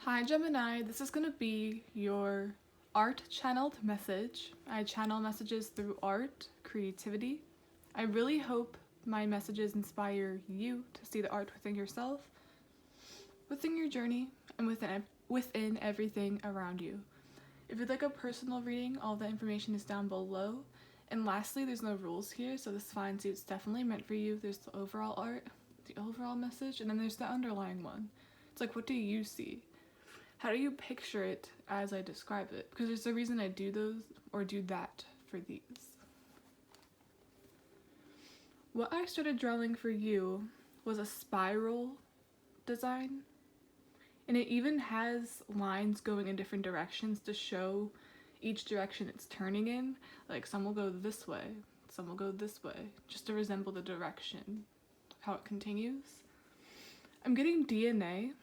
Hi Gemini, this is going to be your art channeled message. I channel messages through art, creativity. I really hope my messages inspire you to see the art within yourself, within your journey, and within everything around you. If you'd like a personal reading, all the information is down below. And lastly, there's no rules here, so this fine suit's definitely meant for you. There's the overall art, the overall message, and then there's the underlying one. It's like, what do you see? How do you picture it as I describe it? Because there's a reason I do those or do that for these. What I started drawing for you was a spiral design. And it even has lines going in different directions to show each direction it's turning in. Like some will go this way, some will go this way, just to resemble the direction, how it continues. I'm getting DNA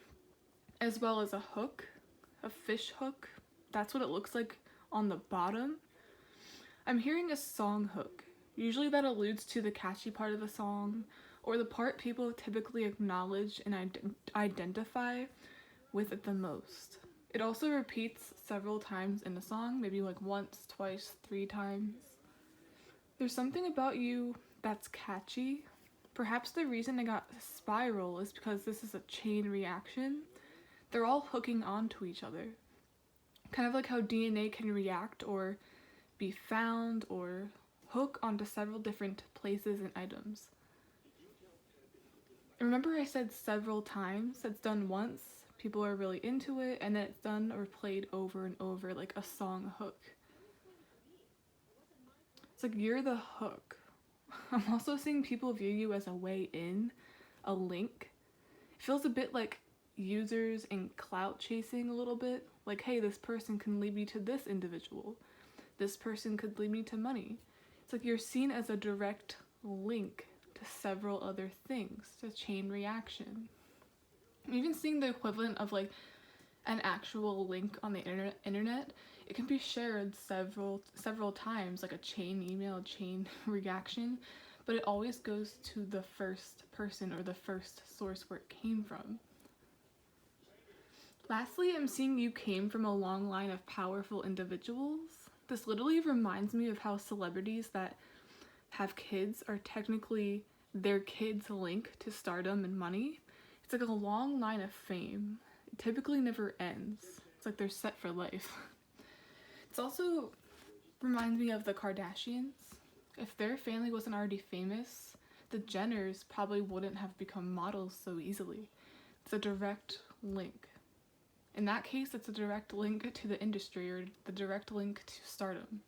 as well as a hook, a fish hook. That's what it looks like on the bottom. I'm hearing a song hook. Usually that alludes to the catchy part of a song or the part people typically acknowledge and identify with it the most. It also repeats several times in a song, maybe like once, twice, 3 times. There's something about you that's catchy. Perhaps the reason I got spiral is because this is a chain reaction. They're all hooking onto each other. Kind of like how DNA can react or be found or hook onto several different places and items. And remember I said several times, it's done once, people are really into it, and then it's done or played over and over like a song hook. It's like you're the hook. I'm also seeing people view you as a way in, a link. It feels a bit like users and clout chasing a little bit. Like, hey, this person can lead me to this individual. This person could lead me to money. It's like you're seen as a direct link to several other things, to chain reaction. I'm even seeing the equivalent of like an actual link on the internet. It can be shared several times, like a chain email, chain reaction, but it always goes to the first person or the first source where it came from. Lastly, I'm seeing you came from a long line of powerful individuals. This literally reminds me of how celebrities that have kids are technically their kids' link to stardom and money. It's like a long line of fame. It typically never ends. It's like they're set for life. It also reminds me of the Kardashians. If their family wasn't already famous, the Jenners probably wouldn't have become models so easily. It's a direct link. In that case, it's a direct link to the industry or the direct link to stardom.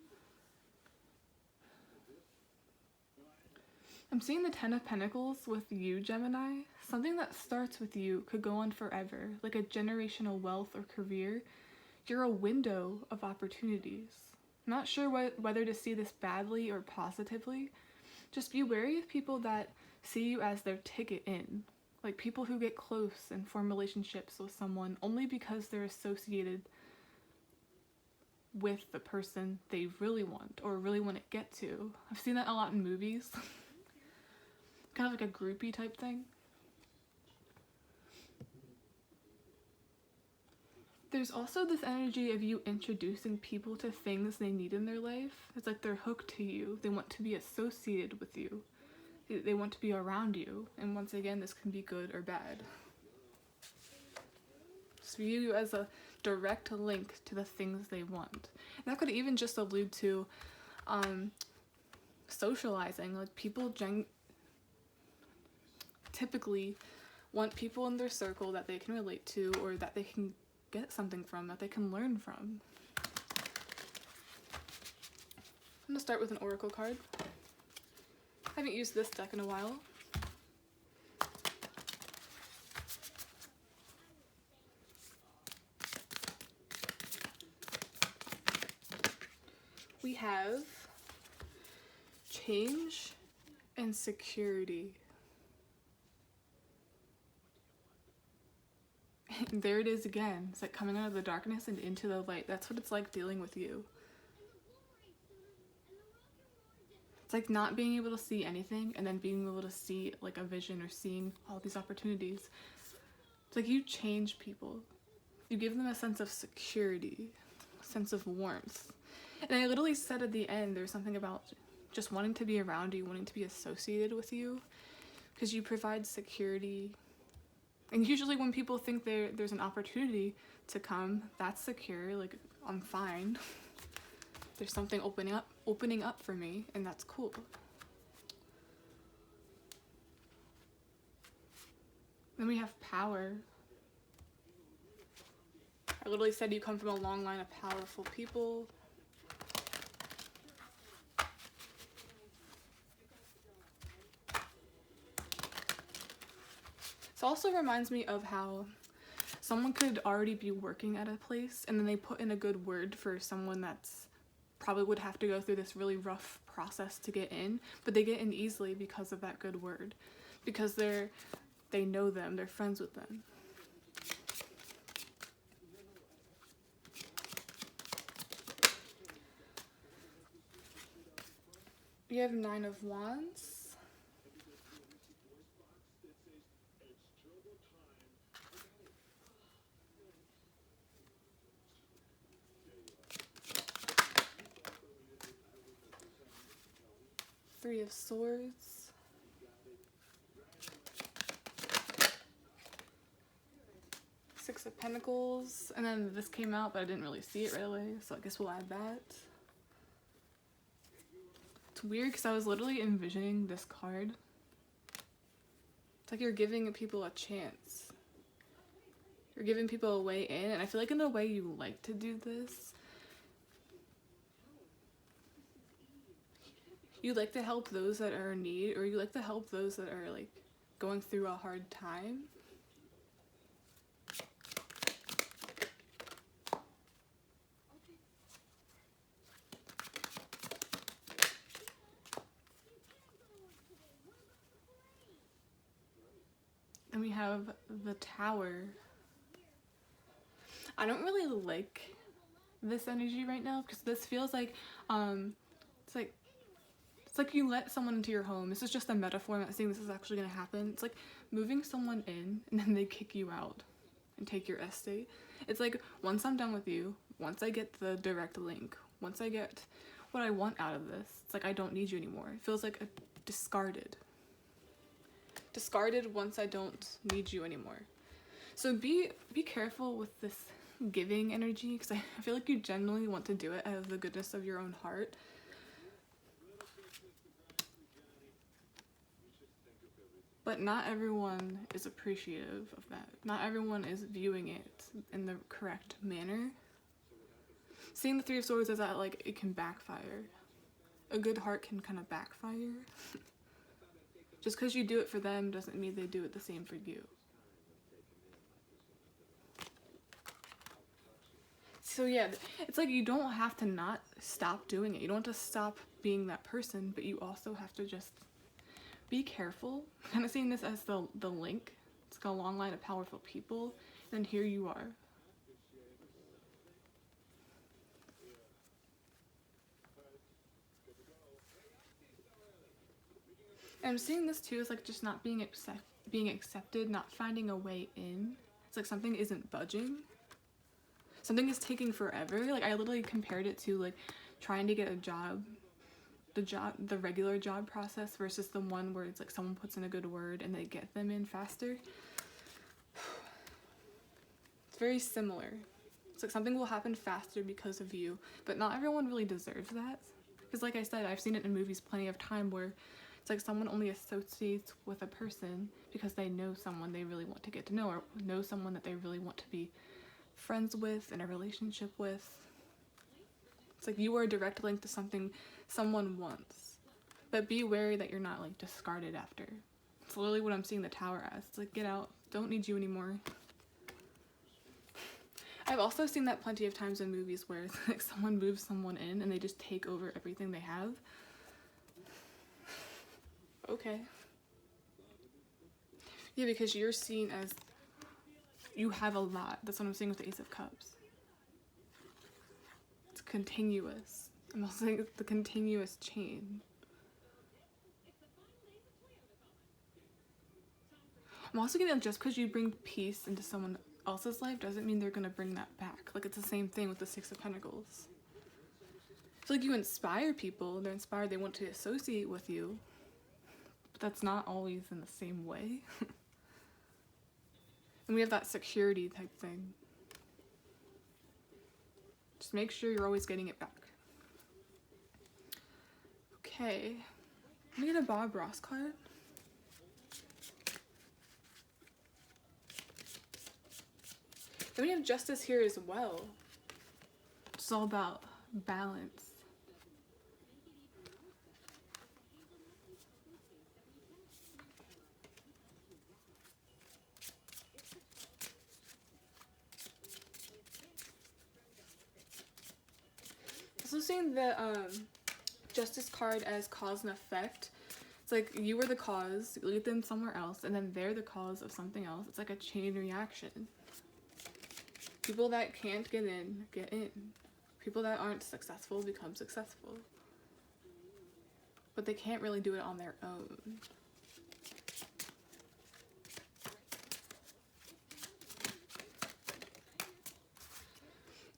I'm seeing the 10 of Pentacles with you, Gemini. Something that starts with you could go on forever, like a generational wealth or career. You're a window of opportunities. Not sure whether to see this badly or positively. Just be wary of people that see you as their ticket in. Like people who get close and form relationships with someone only because they're associated with the person they really want or really want to get to. I've seen that a lot in movies. Kind of like a groupie type thing. There's also this energy of you introducing people to things they need in their life. It's like they're hooked to you. They want to be associated with you. They want to be around you. And once again, this can be good or bad. So view you as a direct link to the things they want. And that could even just allude to socializing. Like people typically want people in their circle that they can relate to or that they can get something from, that they can learn from. I'm going to start with an oracle card. I haven't used this deck in a while. We have change and security. And there it is again. It's like coming out of the darkness and into the light. That's what it's like dealing with you. It's like not being able to see anything and then being able to see like a vision or seeing all these opportunities. It's like you change people. You give them a sense of security, a sense of warmth. And I literally said at the end, there's something about just wanting to be around you, wanting to be associated with you, because you provide security. And usually when people think there's an opportunity to come, that's secure, like, I'm fine. There's something opening up for me, and that's cool. Then we have power. I literally said you come from a long line of powerful people. This also reminds me of how someone could already be working at a place and then they put in a good word for someone that's probably would have to go through this really rough process to get in, but they get in easily because of that good word. Because they know them, they're friends with them. We have 9 of Wands. Three of Swords. Six of Pentacles. And then this came out, but I didn't really see it right away, so I guess we'll add that. It's weird because I was literally envisioning this card. It's like you're giving people a chance. You're giving people a way in, and I feel like in a way you like to do this. You like to help those that are in need, or you like to help those that are like going through a hard time. And we have the Tower. I don't really like this energy right now because this feels like it's like you let someone into your home. This is just a metaphor. I'm not saying this is actually going to happen. It's like moving someone in and then they kick you out and take your estate. It's like, once I'm done with you, once I get the direct link, once I get what I want out of this, it's like I don't need you anymore. It feels like a discarded once I don't need you anymore. So be careful with this giving energy, because I feel like you genuinely want to do it out of the goodness of your own heart. But not everyone is appreciative of that. Not everyone is viewing it in the correct manner. Seeing the Three of Swords is that, like, it can backfire. A good heart can kind of backfire. Just because you do it for them doesn't mean they do it the same for you. So yeah, it's like you don't have to not stop doing it. You don't have to stop being that person, but you also have to just be careful. I'm kind of seeing this as the link. It's got a long line of powerful people, and here you are. And I'm seeing this too as like just not being accepted, not finding a way in. It's like something isn't budging. Something is taking forever. Like I literally compared it to like trying to get a job, the regular job process versus the one where it's like someone puts in a good word and they get them in faster. It's very similar. It's like something will happen faster because of you, but not everyone really deserves that. Because like I said, I've seen it in movies plenty of time where it's like someone only associates with a person because they know someone they really want to get to know, or know someone that they really want to be friends with, in a relationship with. It's like you are a direct link to something someone wants. But be wary that you're not like discarded after. It's literally what I'm seeing the Tower as. It's like, get out, don't need you anymore. I've also seen that plenty of times in movies where it's like someone moves someone in and they just take over everything they have. Okay. Yeah, because you're seen as you have a lot. That's what I'm saying with the Ace of Cups. It's continuous. I'm also saying it's the continuous chain. I'm also getting just because you bring peace into someone else's life doesn't mean they're gonna bring that back. Like, it's the same thing with the Six of Pentacles. I feel like you inspire people, they're inspired, they want to associate with you, but that's not always in the same way. And we have that security type thing. Just make sure you're always getting it back. Okay, let me get a Bob Ross card. Then we have Justice here as well. It's all about balance. Also seeing the Justice card as cause and effect. It's like you were the cause, you lead them somewhere else, and then they're the cause of something else. It's like a chain reaction. People that can't get in, get in. People that aren't successful become successful. But they can't really do it on their own.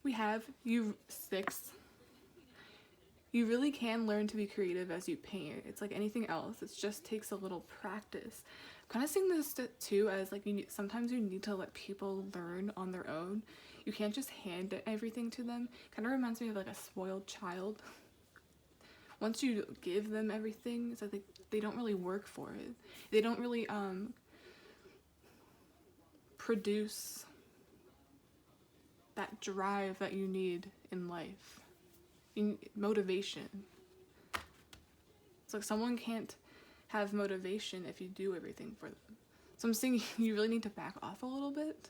We have you 6. You really can learn to be creative as you paint. It's like anything else. It just takes a little practice. I'm kind of seeing this too as like sometimes you need to let people learn on their own. You can't just hand everything to them. Kind of reminds me of like a spoiled child. Once you give them everything, it's like they don't really work for it. They don't really produce that drive that you need in life. Motivation. It's like someone can't have motivation if you do everything for them. So I'm saying you really need to back off a little bit.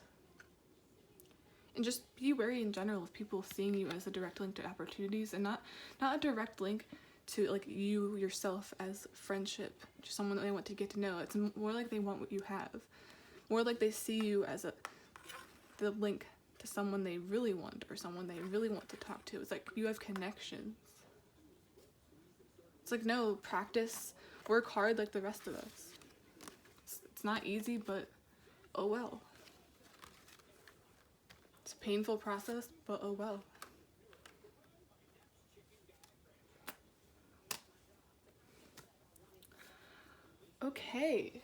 And just be wary in general of people seeing you as a direct link to opportunities, and not a direct link to like you yourself as friendship, just someone that they want to get to know. It's more like they want what you have. More like they see you as the link to someone they really want, or someone they really want to talk to. It's like you have connections. It's like, no, practice, work hard like the rest of us. It's not easy, but oh well. It's a painful process, but oh well. Okay,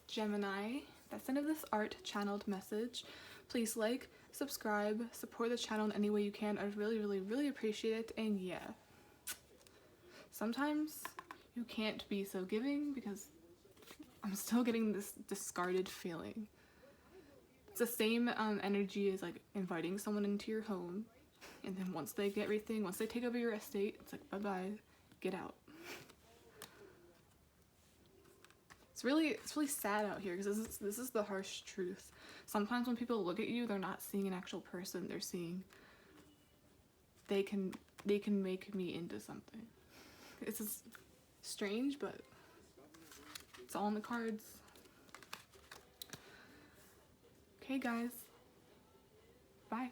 Gemini, that's the end of this art channeled message. Please like, subscribe, support the channel in any way you can. I really appreciate it. And yeah, sometimes you can't be so giving because I'm still getting this discarded feeling. It's the same energy as like inviting someone into your home, and then once they get everything, once they take over your estate, it's like bye-bye, get out. It's really sad out here because this is the harsh truth. Sometimes when people look at you, they're not seeing an actual person. They're seeing they can make me into something. It's just strange, but it's all in the cards. Okay, guys. Bye.